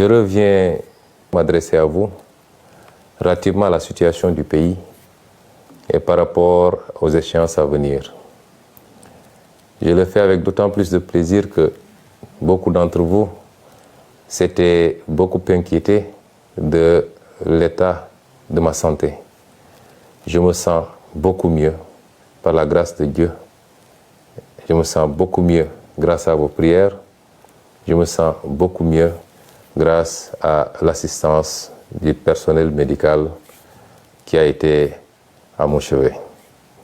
Je reviens m'adresser à vous relativement à la situation du pays et par rapport aux échéances à venir. Je le fais avec d'autant plus de plaisir que beaucoup d'entre vous s'étaient beaucoup inquiétés de l'état de ma santé. Je me sens beaucoup mieux par la grâce de Dieu. Je me sens beaucoup mieux grâce à vos prières. Je me sens beaucoup mieux grâce à l'assistance du personnel médical qui a été à mon chevet.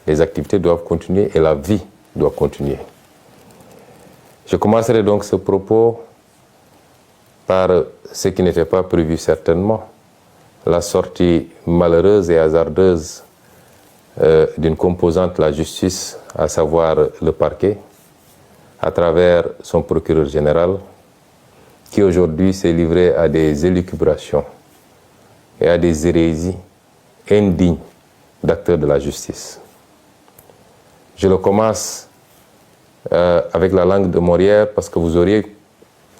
Les activités doivent continuer et la vie doit continuer. Je commencerai donc ce propos par ce qui n'était pas prévu certainement, la sortie malheureuse et hasardeuse d'une composante de la justice, à savoir le parquet, à travers son procureur général, qui aujourd'hui s'est livré à des élucubrations et à des hérésies indignes d'acteurs de la justice. Je le commence avec la langue de Molière parce que vous auriez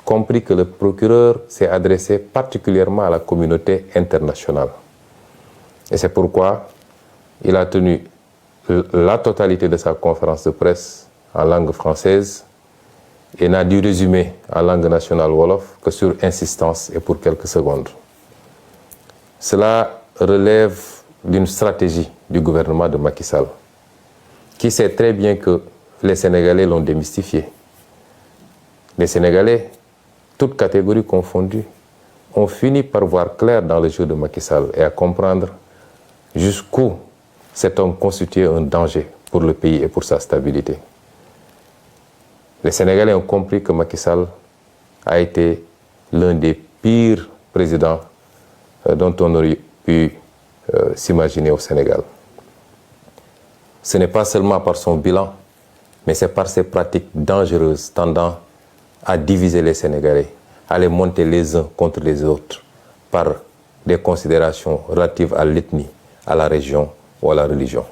compris que le procureur s'est adressé particulièrement à la communauté internationale. Et c'est pourquoi il a tenu la totalité de sa conférence de presse en langue française et n'a dû résumer en langue nationale wolof que sur insistance et pour quelques secondes. Cela relève d'une stratégie du gouvernement de Macky Sall, qui sait très bien que les Sénégalais l'ont démystifié. Les Sénégalais, toutes catégories confondues, ont fini par voir clair dans le jeu de Macky Sall et à comprendre jusqu'où cet homme constituait un danger pour le pays et pour sa stabilité. Les Sénégalais ont compris que Macky Sall a été l'un des pires présidents dont on aurait pu s'imaginer au Sénégal. Ce n'est pas seulement par son bilan, mais c'est par ses pratiques dangereuses tendant à diviser les Sénégalais, à les monter les uns contre les autres par des considérations relatives à l'ethnie, à la région ou à la religion.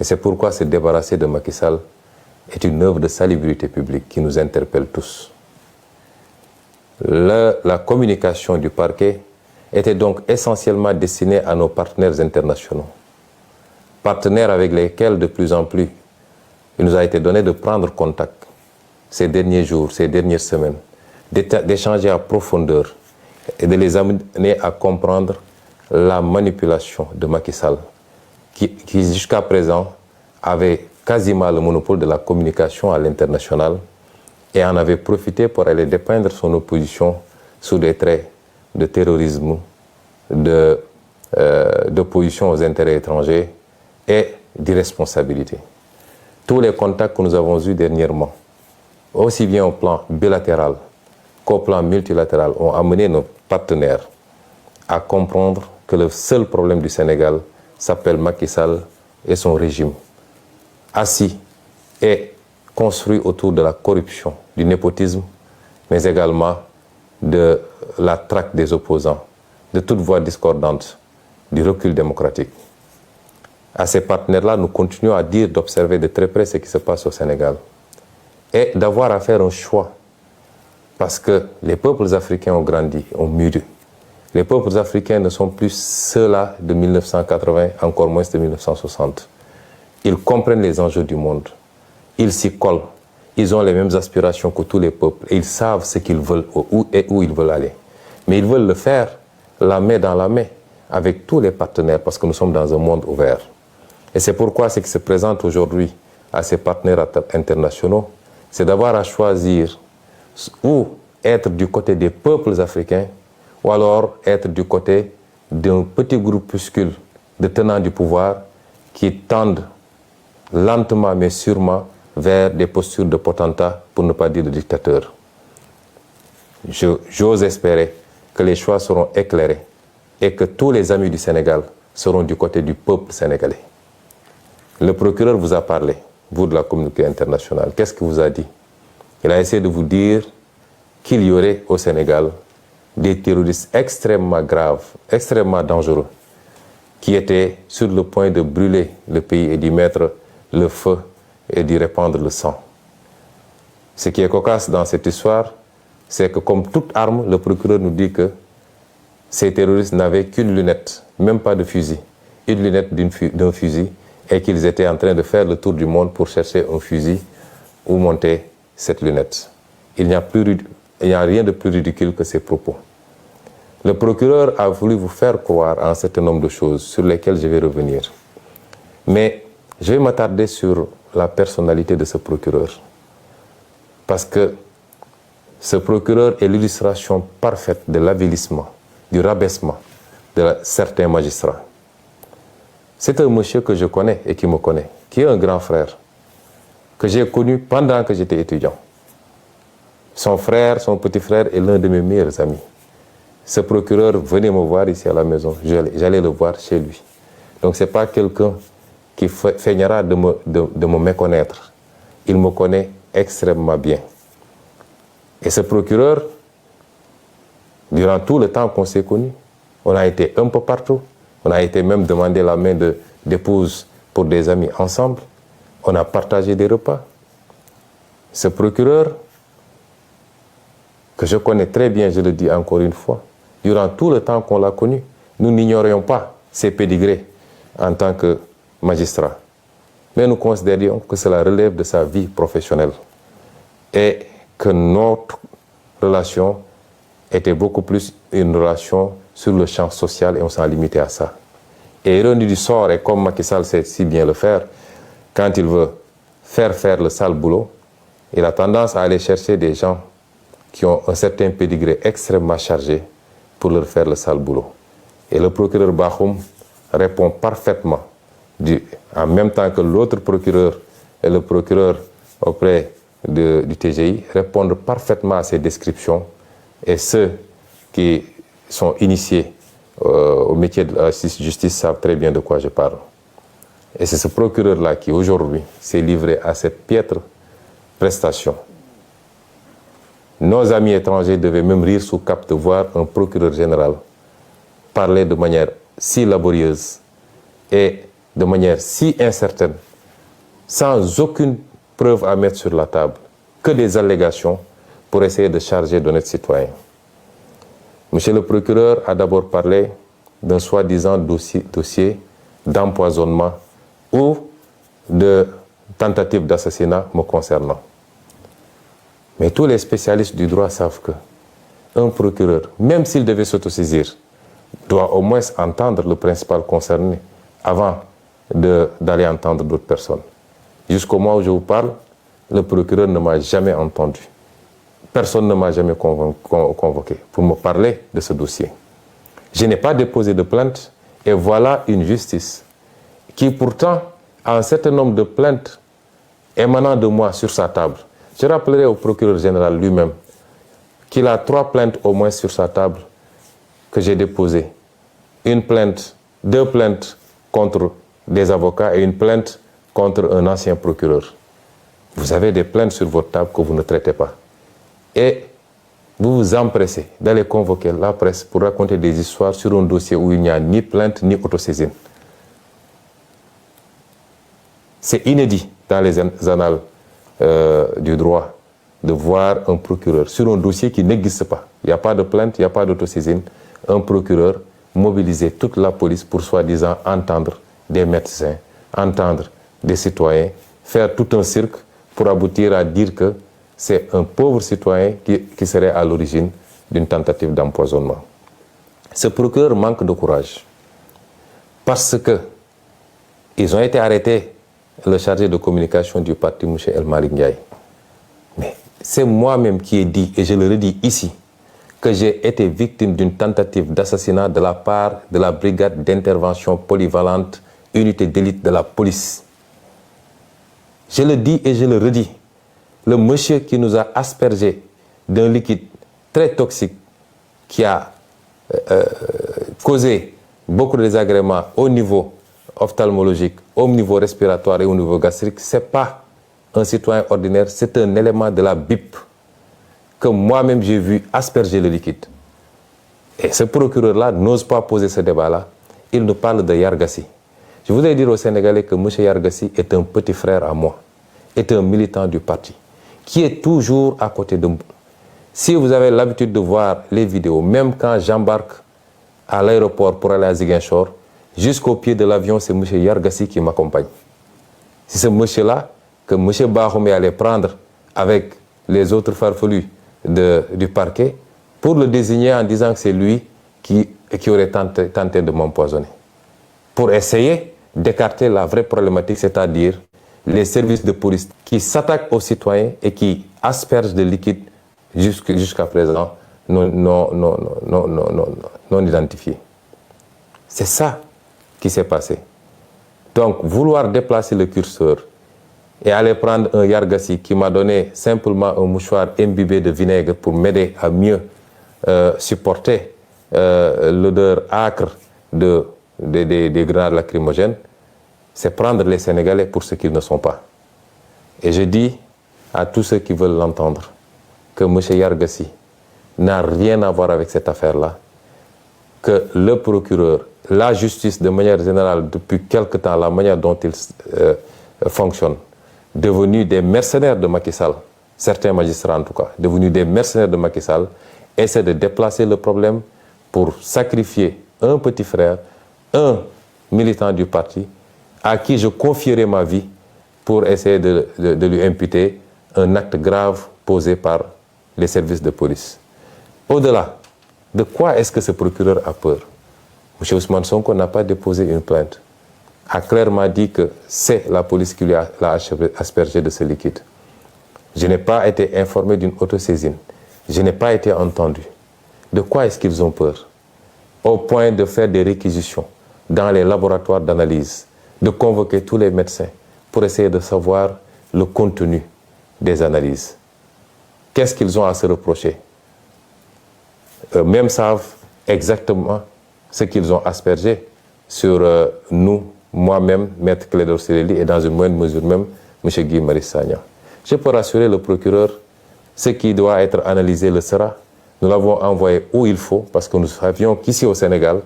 Et c'est pourquoi se débarrasser de Macky Sall est une œuvre de salubrité publique qui nous interpelle tous. La communication du parquet était donc essentiellement destinée à nos partenaires internationaux, partenaires avec lesquels de plus en plus il nous a été donné de prendre contact ces derniers jours, ces dernières semaines, d'échanger à profondeur et de les amener à comprendre la manipulation de Macky Sall, qui jusqu'à présent avait quasiment le monopole de la communication à l'international et en avait profité pour aller dépeindre son opposition sous des traits de terrorisme, d'opposition aux intérêts étrangers et d'irresponsabilité. Tous les contacts que nous avons eus dernièrement, aussi bien au plan bilatéral qu'au plan multilatéral, ont amené nos partenaires à comprendre que le seul problème du Sénégal s'appelle Macky Sall et son régime, assis et construit autour de la corruption, du népotisme, mais également de la traque des opposants, de toute voix discordante, du recul démocratique. À ces partenaires-là, nous continuons à dire d'observer de très près ce qui se passe au Sénégal et d'avoir à faire un choix parce que les peuples africains ont grandi, ont mûri. Les peuples africains ne sont plus ceux-là de 1980, encore moins de 1960. Ils comprennent les enjeux du monde, ils s'y collent, ils ont les mêmes aspirations que tous les peuples et ils savent ce qu'ils veulent et où ils veulent aller. Mais ils veulent le faire la main dans la main avec tous les partenaires parce que nous sommes dans un monde ouvert. Et c'est pourquoi ce qui se présente aujourd'hui à ces partenaires internationaux, c'est d'avoir à choisir ou être du côté des peuples africains ou alors être du côté d'un petit groupuscule de tenants du pouvoir qui tendent lentement mais sûrement vers des postures de potentats, pour ne pas dire de dictateurs. J'ose espérer que les choix seront éclairés et que tous les amis du Sénégal seront du côté du peuple sénégalais. Le procureur vous a parlé, vous de la communauté internationale. Qu'est-ce qu'il vous a dit? Il a essayé de vous dire qu'il y aurait au Sénégal des terroristes extrêmement graves, extrêmement dangereux, qui étaient sur le point de brûler le pays et d'y mettre le feu et d'y répandre le sang. Ce qui est cocasse dans cette histoire, c'est que comme toute arme, le procureur nous dit que ces terroristes n'avaient qu'une lunette, même pas de fusil, une lunette d'un fusil, et qu'ils étaient en train de faire le tour du monde pour chercher un fusil où monter cette lunette. Il n'y a rien de plus ridicule que ces propos. Le procureur a voulu vous faire croire à un certain nombre de choses sur lesquelles je vais revenir. Mais je vais m'attarder sur la personnalité de ce procureur. Parce que ce procureur est l'illustration parfaite de l'avilissement, du rabaissement de certains magistrats. C'est un monsieur que je connais et qui me connaît, qui est un grand frère, que j'ai connu pendant que j'étais étudiant. Son frère, son petit frère est l'un de mes meilleurs amis. Ce procureur venait me voir ici à la maison, j'allais le voir chez lui. Donc ce n'est pas quelqu'un qui feignera de me méconnaître. Il me connaît extrêmement bien. Et ce procureur, durant tout le temps qu'on s'est connus, on a été un peu partout. On a été même demander la main d'épouse pour des amis ensemble. On a partagé des repas. Ce procureur, que je connais très bien, je le dis encore une fois, durant tout le temps qu'on l'a connu, nous n'ignorions pas ses pédigrés en tant que magistrat. Mais nous considérions que cela relève de sa vie professionnelle et que notre relation était beaucoup plus une relation sur le champ social et on s'en limitait à ça. Et ironie du sort, et comme Macky Sall sait si bien le faire, quand il veut faire le sale boulot, il a tendance à aller chercher des gens qui ont un certain pédigré extrêmement chargé pour leur faire le sale boulot. Et le procureur Bakhoum répond parfaitement, en même temps que l'autre procureur et le procureur auprès du TGI, répondent parfaitement à ces descriptions. Et ceux qui sont initiés au métier de la justice savent très bien de quoi je parle. Et c'est ce procureur-là qui, aujourd'hui, s'est livré à cette piètre prestation. Nos amis étrangers devaient même rire sous cap de voir un procureur général parler de manière si laborieuse et de manière si incertaine, sans aucune preuve à mettre sur la table, que des allégations pour essayer de charger d'honnêtes citoyens. Monsieur le procureur a d'abord parlé d'un soi-disant dossier d'empoisonnement ou de tentative d'assassinat me concernant. Mais tous les spécialistes du droit savent que un procureur, même s'il devait s'autosaisir, doit au moins entendre le principal concerné avant d'aller entendre d'autres personnes. Jusqu'au moment où je vous parle, le procureur ne m'a jamais entendu. Personne ne m'a jamais convoqué pour me parler de ce dossier. Je n'ai pas déposé de plainte et voilà une justice qui pourtant a un certain nombre de plaintes émanant de moi sur sa table. Je rappellerai au procureur général lui-même qu'il a 3 plaintes au moins sur sa table que j'ai déposées. Une plainte, 2 plaintes contre des avocats et une plainte contre un ancien procureur. Vous avez des plaintes sur votre table que vous ne traitez pas. Et vous vous empressez d'aller convoquer la presse pour raconter des histoires sur un dossier où il n'y a ni plainte ni autosaisine. C'est inédit dans les annales du droit de voir un procureur sur un dossier qui n'existe pas. Il n'y a pas de plainte, il n'y a pas d'autosaisine. Un procureur mobiliser toute la police pour soi-disant entendre des médecins, entendre des citoyens, faire tout un cirque pour aboutir à dire que c'est un pauvre citoyen qui serait à l'origine d'une tentative d'empoisonnement. Ce procureur manque de courage parce que ils ont été arrêtés, le chargé de communication du parti, M. El Malick Ndiaye. Mais c'est moi-même qui ai dit, et je le redis ici, que j'ai été victime d'une tentative d'assassinat de la part de la brigade d'intervention polyvalente, unité d'élite de la police. Je le dis et je le redis. Le monsieur qui nous a aspergé d'un liquide très toxique qui a causé beaucoup de désagréments au niveau ophtalmologique, au niveau respiratoire et au niveau gastrique, ce n'est pas un citoyen ordinaire, c'est un élément de la BIP que moi-même j'ai vu asperger le liquide. Et ce procureur-là n'ose pas poser ce débat-là. Il nous parle de Yargassi. Je voudrais dire aux Sénégalais que M. Yargassi est un petit frère à moi, est un militant du parti, qui est toujours à côté de Si vous avez l'habitude de voir les vidéos, même quand j'embarque à l'aéroport pour aller à Ziguinchor, jusqu'au pied de l'avion, c'est M. Yargassi qui m'accompagne. C'est ce monsieur-là que M. Bahoum allait prendre avec les autres farfelus du parquet pour le désigner en disant que c'est lui qui aurait tenté de m'empoisonner. Pour essayer d'écarter la vraie problématique, c'est-à-dire les services de police qui s'attaquent aux citoyens et qui aspergent de liquide jusqu'à présent non identifiés. C'est ça qui s'est passé. Donc, vouloir déplacer le curseur et aller prendre un Yargassi qui m'a donné simplement un mouchoir imbibé de vinaigre pour m'aider à mieux supporter l'odeur âcre des grenades lacrymogènes, c'est prendre les Sénégalais pour ce qu'ils ne sont pas. Et je dis à tous ceux qui veulent l'entendre que M. Yargassi n'a rien à voir avec cette affaire-là, que le procureur, la justice de manière générale, depuis quelque temps, la manière dont ils fonctionnent, devenus des mercenaires de Macky Sall, certains magistrats en tout cas, devenus des mercenaires de Macky Sall, essaient de déplacer le problème pour sacrifier un petit frère, un militant du parti, à qui je confierai ma vie pour essayer de lui imputer un acte grave posé par les services de police. Au-delà, de quoi est-ce que ce procureur a peur? M. Ousmane Sonko n'a pas déposé une plainte, a clairement dit que c'est la police qui l'a aspergé de ce liquide. Je n'ai pas été informé d'une autosaisine. Je n'ai pas été entendu. De quoi est-ce qu'ils ont peur? Au point de faire des réquisitions dans les laboratoires d'analyse, de convoquer tous les médecins pour essayer de savoir le contenu des analyses. Qu'est-ce qu'ils ont à se reprocher? Eux-mêmes savent exactement ce qu'ils ont aspergé sur nous, moi-même, Maître Clédor Ciré Ly, et dans une moindre mesure même, M. Guy Marius Sagna. Je peux rassurer le procureur, ce qui doit être analysé le sera. Nous l'avons envoyé où il faut, parce que nous savions qu'ici au Sénégal,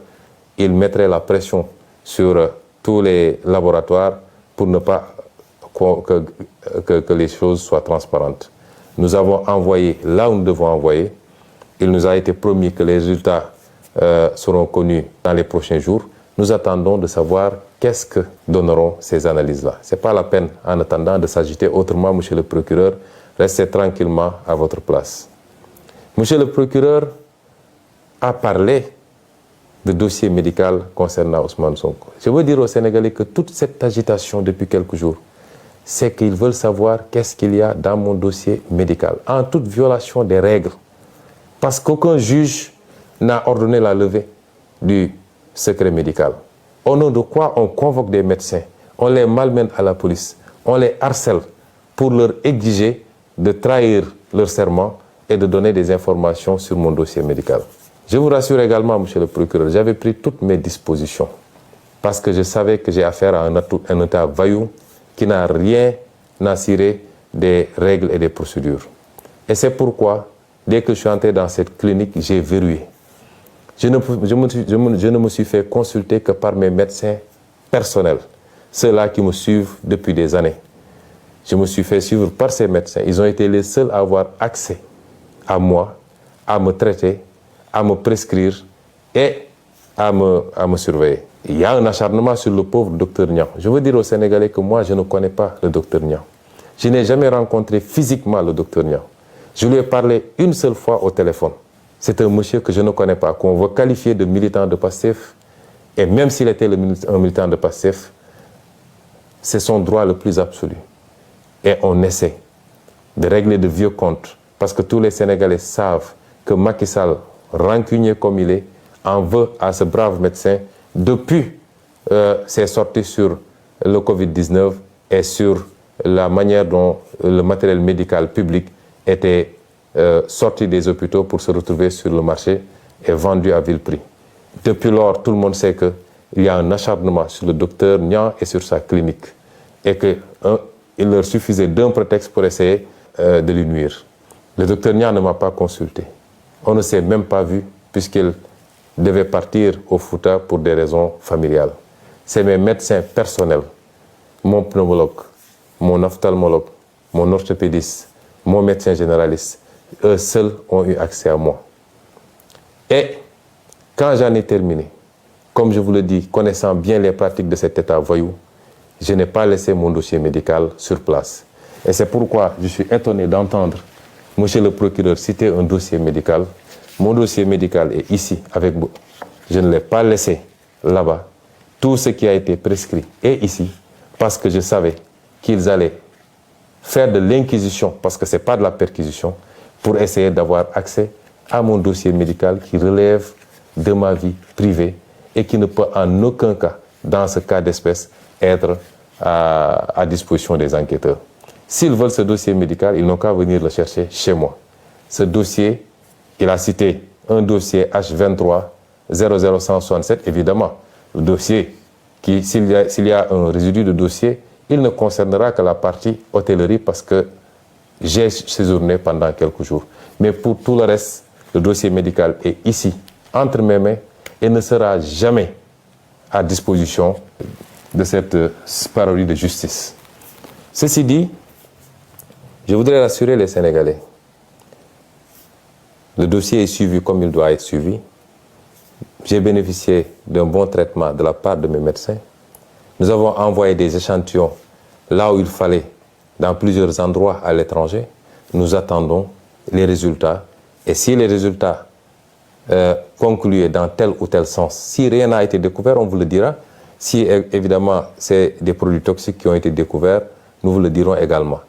il mettrait la pression sur tous les laboratoires pour ne pas que les choses soient transparentes. Nous avons envoyé là où nous devons envoyer. Il nous a été promis que les résultats seront connus dans les prochains jours. Nous attendons de savoir qu'est-ce que donneront ces analyses-là. Ce n'est pas la peine, en attendant, de s'agiter autrement, monsieur le procureur. Restez tranquillement à votre place. Monsieur le procureur a parlé de dossier médical concernant Ousmane Sonko. Je veux dire aux Sénégalais que toute cette agitation depuis quelques jours, c'est qu'ils veulent savoir qu'est-ce qu'il y a dans mon dossier médical, en toute violation des règles. Parce qu'aucun juge n'a ordonné la levée du secret médical. Au nom de quoi on convoque des médecins, on les malmène à la police, on les harcèle pour leur exiger de trahir leur serment et de donner des informations sur mon dossier médical. Je vous rassure également, monsieur le procureur, j'avais pris toutes mes dispositions parce que je savais que j'ai affaire à un État vaillou qui n'a rien à cirer des règles et des procédures. Et c'est pourquoi, dès que je suis entré dans cette clinique, j'ai verrouillé. Je ne me suis fait consulter que par mes médecins personnels, ceux-là qui me suivent depuis des années. Je me suis fait suivre par ces médecins. Ils ont été les seuls à avoir accès à moi, à me traiter, à me prescrire et à me surveiller. Il y a un acharnement sur le pauvre docteur Niang. Je veux dire aux Sénégalais que moi, je ne connais pas le docteur Niang. Je n'ai jamais rencontré physiquement le docteur Niang. Je lui ai parlé une seule fois au téléphone. C'est un monsieur que je ne connais pas, qu'on veut qualifier de militant de Pastef. Et même s'il était un militant de Pastef, c'est son droit le plus absolu. Et on essaie de régler de vieux comptes. Parce que tous les Sénégalais savent que Macky Sall, rancunier comme il est, en veut à ce brave médecin depuis ses sorties sur le Covid-19 et sur la manière dont le matériel médical public était sorti des hôpitaux pour se retrouver sur le marché et vendu à vil prix. Depuis lors, tout le monde sait qu'il y a un acharnement sur le docteur Niang et sur sa clinique et qu'il leur suffisait d'un prétexte pour essayer de lui nuire. Le docteur Niang ne m'a pas consulté. On ne s'est même pas vu puisqu'il devait partir au Fouta pour des raisons familiales. C'est mes médecins personnels, mon pneumologue, mon ophtalmologue, mon orthopédiste, mon médecin généraliste, eux seuls ont eu accès à moi. Et quand j'en ai terminé, comme je vous le dis, connaissant bien les pratiques de cet État voyou, je n'ai pas laissé mon dossier médical sur place. Et c'est pourquoi je suis étonné d'entendre monsieur le procureur citer un dossier médical. Mon dossier médical est ici avec vous. Je ne l'ai pas laissé là-bas. Tout ce qui a été prescrit est ici parce que je savais qu'ils allaient faire de l'inquisition, parce que ce n'est pas de la perquisition, pour essayer d'avoir accès à mon dossier médical qui relève de ma vie privée et qui ne peut en aucun cas, dans ce cas d'espèce, être à disposition des enquêteurs. S'ils veulent ce dossier médical, ils n'ont qu'à venir le chercher chez moi. Ce dossier, il a cité un dossier H23 00167, évidemment. Le dossier, s'il y a un résidu de dossier, il ne concernera que la partie hôtellerie parce que j'ai séjourné pendant quelques jours. Mais pour tout le reste, le dossier médical est ici, entre mes mains, et ne sera jamais à disposition de cette parodie de justice. Ceci dit, je voudrais rassurer les Sénégalais. Le dossier est suivi comme il doit être suivi. J'ai bénéficié d'un bon traitement de la part de mes médecins. Nous avons envoyé des échantillons là où il fallait, dans plusieurs endroits à l'étranger. Nous attendons les résultats. Et si les résultats concluent dans tel ou tel sens, si rien n'a été découvert, on vous le dira. Si évidemment c'est des produits toxiques qui ont été découverts, nous vous le dirons également.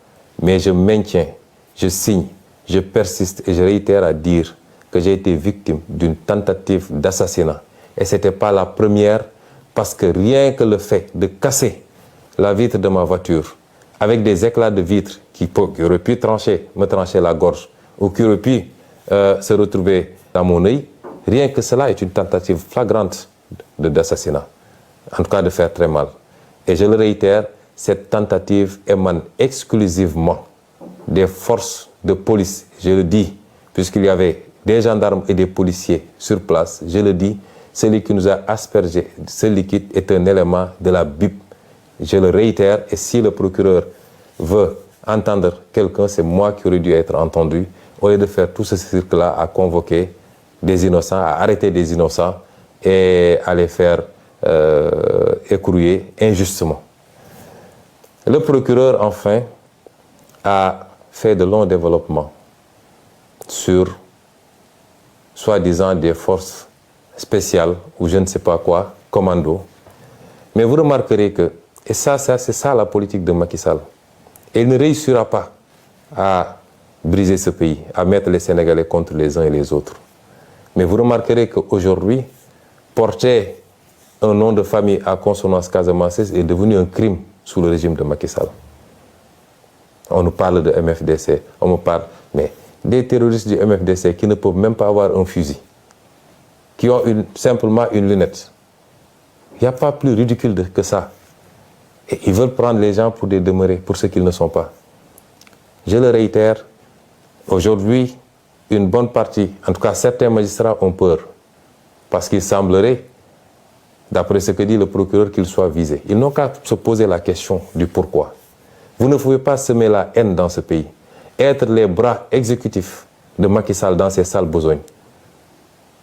Mais je maintiens, je signe, je persiste et je réitère à dire que j'ai été victime d'une tentative d'assassinat. Et ce n'était pas la première, parce que rien que le fait de casser la vitre de ma voiture avec des éclats de vitre qui auraient pu me trancher la gorge ou qui auraient pu se retrouver dans mon œil, rien que cela est une tentative flagrante d'assassinat. En tout cas de faire très mal. Et je le réitère, cette tentative émane exclusivement des forces de police. Je le dis, puisqu'il y avait des gendarmes et des policiers sur place, je le dis, celui qui nous a aspergé ce liquide est un élément de la BIP. Je le réitère, et si le procureur veut entendre quelqu'un, c'est moi qui aurais dû être entendu, au lieu de faire tout ce cirque-là à convoquer des innocents, à arrêter des innocents et à les faire écrouiller injustement. Le procureur, enfin, a fait de longs développements sur, soi-disant, des forces spéciales ou je ne sais pas quoi, commando. Mais vous remarquerez que, et ça c'est ça la politique de Macky Sall, et il ne réussira pas à briser ce pays, à mettre les Sénégalais contre les uns et les autres. Mais vous remarquerez qu'aujourd'hui, porter un nom de famille à consonance casamançaise est devenu un crime sous le régime de Macky Sall. On nous parle de MFDC, on me parle, mais des terroristes du MFDC qui ne peuvent même pas avoir un fusil, qui ont simplement une lunette. Il n'y a pas plus ridicule que ça. Et ils veulent prendre les gens pour des demeurés, pour ce qu'ils ne sont pas. Je le réitère, aujourd'hui, une bonne partie, en tout cas certains magistrats ont peur, parce qu'il semblerait, d'après ce que dit le procureur, qu'ils soient visés. Ils n'ont qu'à se poser la question du pourquoi. Vous ne pouvez pas semer la haine dans ce pays, être les bras exécutifs de Macky Sall dans ses sales besognes.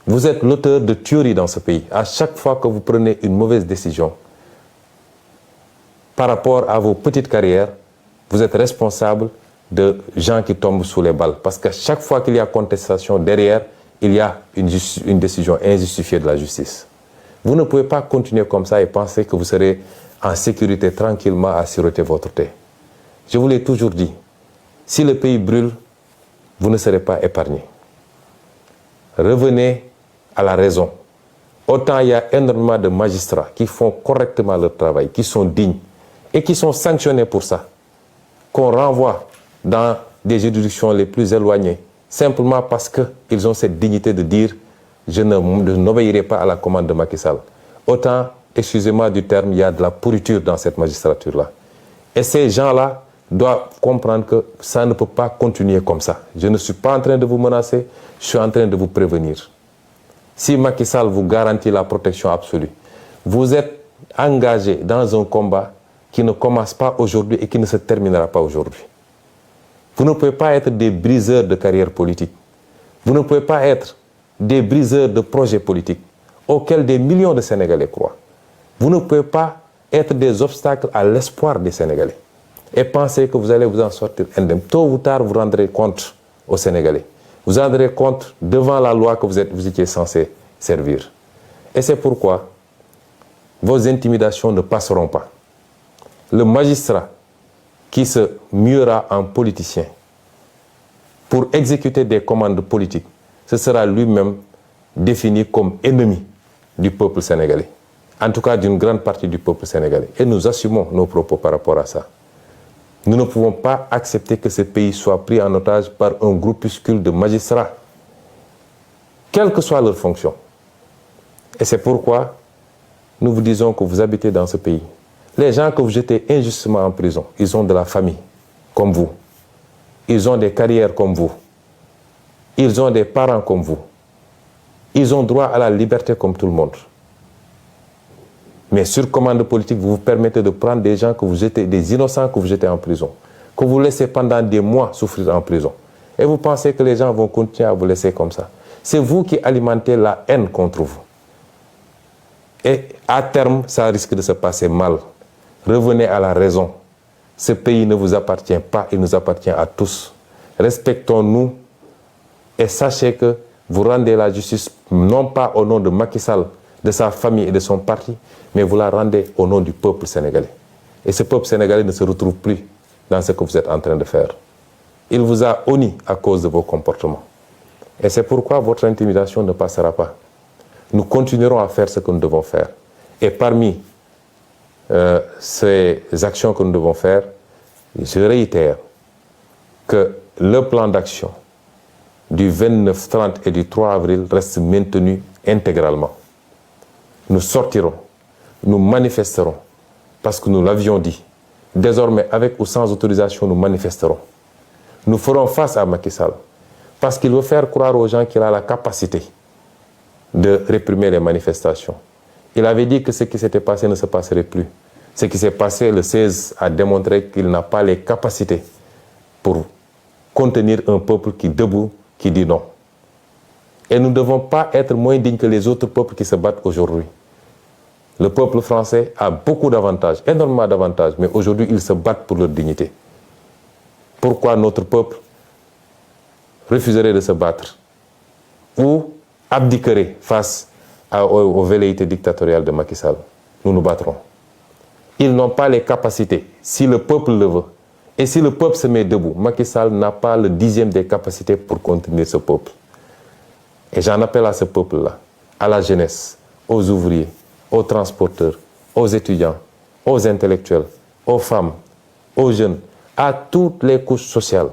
Vous êtes l'auteur de tueries dans ce pays. À chaque fois que vous prenez une mauvaise décision par rapport à vos petites carrières, vous êtes responsable de gens qui tombent sous les balles. Parce qu'à chaque fois qu'il y a contestation derrière, il y a une décision injustifiée de la justice. Vous ne pouvez pas continuer comme ça et penser que vous serez en sécurité tranquillement à siroter votre thé. Je vous l'ai toujours dit, si le pays brûle, vous ne serez pas épargné. Revenez à la raison. Autant il y a énormément de magistrats qui font correctement leur travail, qui sont dignes et qui sont sanctionnés pour ça, qu'on renvoie dans des juridictions les plus éloignées, simplement parce qu'ils ont cette dignité de dire « je n'obéirai pas à la commande de Macky Sall ». Autant, excusez-moi du terme, il y a de la pourriture dans cette magistrature-là. Et ces gens-là doivent comprendre que ça ne peut pas continuer comme ça. Je ne suis pas en train de vous menacer, je suis en train de vous prévenir. Si Macky Sall vous garantit la protection absolue, vous êtes engagé dans un combat qui ne commence pas aujourd'hui et qui ne se terminera pas aujourd'hui. Vous ne pouvez pas être des briseurs de carrière politique. Vous ne pouvez pas être des briseurs de projets politiques auxquels des millions de Sénégalais croient. Vous ne pouvez pas être des obstacles à l'espoir des Sénégalais et penser que vous allez vous en sortir indemne. Tôt ou tard, vous rendrez compte aux Sénégalais. Vous rendrez compte devant la loi que vous étiez censé servir. Et c'est pourquoi vos intimidations ne passeront pas. Le magistrat qui se muera en politicien pour exécuter des commandes politiques, ce sera lui-même défini comme ennemi du peuple sénégalais. En tout cas, d'une grande partie du peuple sénégalais. Et nous assumons nos propos par rapport à ça. Nous ne pouvons pas accepter que ce pays soit pris en otage par un groupuscule de magistrats, quelle que soit leur fonction. Et c'est pourquoi nous vous disons que vous habitez dans ce pays. Les gens que vous jetez injustement en prison, ils ont de la famille, comme vous. Ils ont des carrières comme vous. Ils ont des parents comme vous. Ils ont droit à la liberté comme tout le monde. Mais sur commande politique, vous vous permettez de prendre des gens que vous jetez, des innocents que vous jetez en prison, que vous laissez pendant des mois souffrir en prison. Et vous pensez que les gens vont continuer à vous laisser comme ça. C'est vous qui alimentez la haine contre vous. Et à terme, ça risque de se passer mal. Revenez à la raison. Ce pays ne vous appartient pas, il nous appartient à tous. Respectons-nous et sachez que vous rendez la justice non pas au nom de Macky Sall, de sa famille et de son parti, mais vous la rendez au nom du peuple sénégalais. Et ce peuple sénégalais ne se retrouve plus dans ce que vous êtes en train de faire. Il vous a honni à cause de vos comportements. Et c'est pourquoi votre intimidation ne passera pas. Nous continuerons à faire ce que nous devons faire. Et parmi ces actions que nous devons faire, je réitère que le plan d'action du 29, 30 et du 3 avril reste maintenu intégralement. Nous sortirons, nous manifesterons, parce que nous l'avions dit. Désormais, avec ou sans autorisation, nous manifesterons. Nous ferons face à Macky Sall, parce qu'il veut faire croire aux gens qu'il a la capacité de réprimer les manifestations. Il avait dit que ce qui s'était passé ne se passerait plus. Ce qui s'est passé le 16 a démontré qu'il n'a pas les capacités pour contenir un peuple qui est debout, qui dit non. Et nous ne devons pas être moins dignes que les autres peuples qui se battent aujourd'hui. Le peuple français a beaucoup d'avantages, énormément d'avantages, mais aujourd'hui, ils se battent pour leur dignité. Pourquoi notre peuple refuserait de se battre ou abdiquerait face aux velléités dictatoriales de Macky Sall? Nous nous battrons. Ils n'ont pas les capacités, si le peuple le veut. Et si le peuple se met debout, Macky Sall n'a pas le 10e des capacités pour contenir ce peuple. Et j'en appelle à ce peuple-là, à la jeunesse, aux ouvriers, aux transporteurs, aux étudiants, aux intellectuels, aux femmes, aux jeunes, à toutes les couches sociales.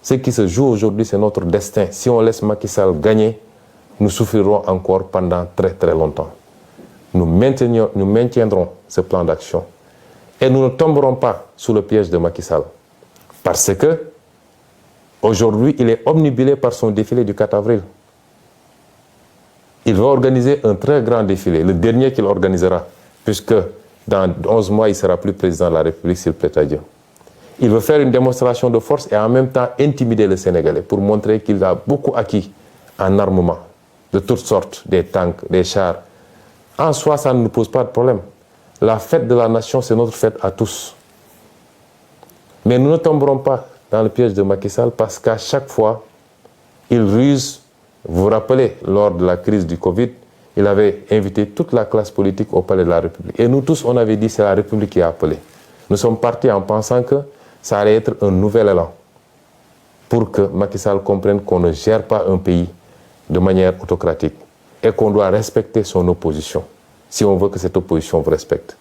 Ce qui se joue aujourd'hui, c'est notre destin. Si on laisse Macky Sall gagner, nous souffrirons encore pendant très très longtemps. Nous maintiendrons ce plan d'action. Et nous ne tomberons pas sous le piège de Macky Sall. Parce que, aujourd'hui, il est omnibulé par son défilé du 4 avril. Il va organiser un très grand défilé, le dernier qu'il organisera, puisque dans 11 mois, il ne sera plus président de la République, s'il plaît à Dieu. Il veut faire une démonstration de force et en même temps intimider le Sénégalais pour montrer qu'il a beaucoup acquis en armement, de toutes sortes, des tanks, des chars. En soi, ça ne nous pose pas de problème. La fête de la nation, c'est notre fête à tous. Mais nous ne tomberons pas dans le piège de Macky Sall parce qu'à chaque fois, il ruse. Vous vous rappelez, lors de la crise du Covid, il avait invité toute la classe politique au palais de la République. Et nous tous, on avait dit que c'est la République qui a appelé. Nous sommes partis en pensant que ça allait être un nouvel élan pour que Macky Sall comprenne qu'on ne gère pas un pays de manière autocratique et qu'on doit respecter son opposition, si on veut que cette opposition vous respecte.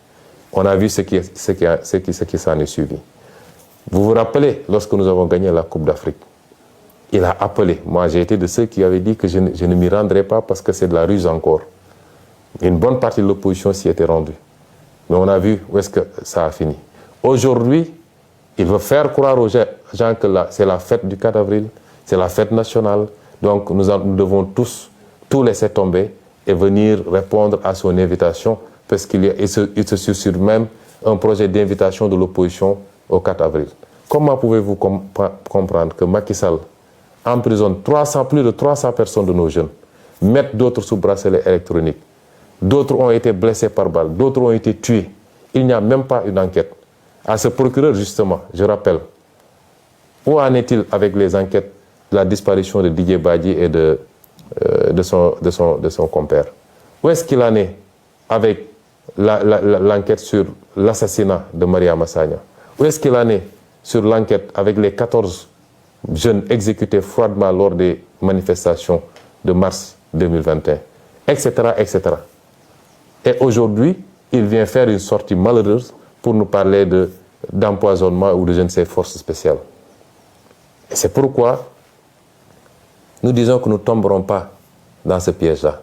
On a vu ce qui s'en est suivi. Vous vous rappelez, lorsque nous avons gagné la Coupe d'Afrique, il a appelé. Moi, j'ai été de ceux qui avaient dit que je ne m'y rendrai pas parce que c'est de la ruse encore. Une bonne partie de l'opposition s'y était rendue. Mais on a vu où est-ce que ça a fini. Aujourd'hui, il veut faire croire aux gens que c'est la fête du 4 avril, c'est la fête nationale. Donc, nous devons tous tout laisser tomber et venir répondre à son invitation parce qu'il se susurre même un projet d'invitation de l'opposition au 4 avril. Comment pouvez-vous comprendre que Macky Sall emprisonne plus de 300 personnes de nos jeunes, mettent d'autres sous bracelet électronique, d'autres ont été blessés par balle, d'autres ont été tués. Il n'y a même pas une enquête. À ce procureur, justement, je rappelle, où en est-il avec les enquêtes de la disparition de Didier Badji et de son compère? Où est-ce qu'il en est avec l'enquête sur l'assassinat de Maria Massagna? Où est-ce qu'il en est sur l'enquête avec les 14 jeunes exécutés froidement lors des manifestations de mars 2021, etc., etc. Et aujourd'hui, il vient faire une sortie malheureuse pour nous parler d'empoisonnement ou de je ne sais forces spéciales. Et c'est pourquoi nous disons que nous ne tomberons pas dans ce piège-là.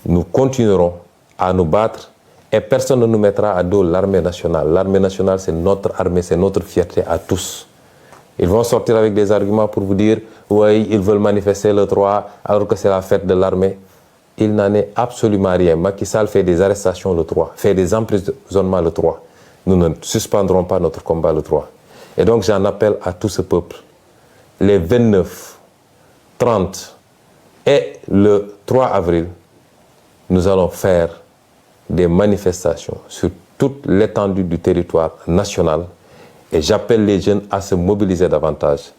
Nous continuerons à nous battre et personne ne nous mettra à dos l'armée nationale. L'armée nationale, c'est notre armée, c'est notre fierté à tous. Ils vont sortir avec des arguments pour vous dire « oui, ils veulent manifester le 3 alors que c'est la fête de l'armée ». Il n'en est absolument rien. Macky Sall fait des arrestations le 3, fait des emprisonnements le 3. Nous ne suspendrons pas notre combat le 3. Et donc j'en appelle à tout ce peuple. Les 29, 30 et le 3 avril, nous allons faire des manifestations sur toute l'étendue du territoire national. Et j'appelle les jeunes à se mobiliser davantage,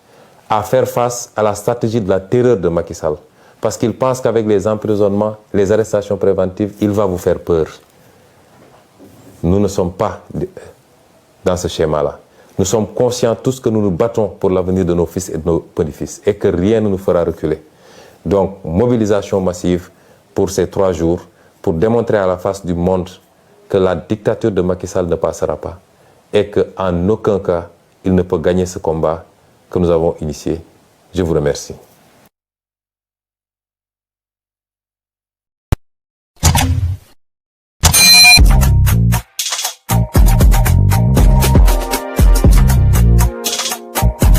à faire face à la stratégie de la terreur de Macky Sall. Parce qu'il pense qu'avec les emprisonnements, les arrestations préventives, il va vous faire peur. Nous ne sommes pas dans ce schéma-là. Nous sommes conscients tous que nous nous battons pour l'avenir de nos fils et de nos petits-fils et que rien ne nous fera reculer. Donc, mobilisation massive pour ces 3 jours, pour démontrer à la face du monde que la dictature de Macky Sall ne passera pas et qu'en aucun cas, il ne peut gagner ce combat que nous avons initié. Je vous remercie.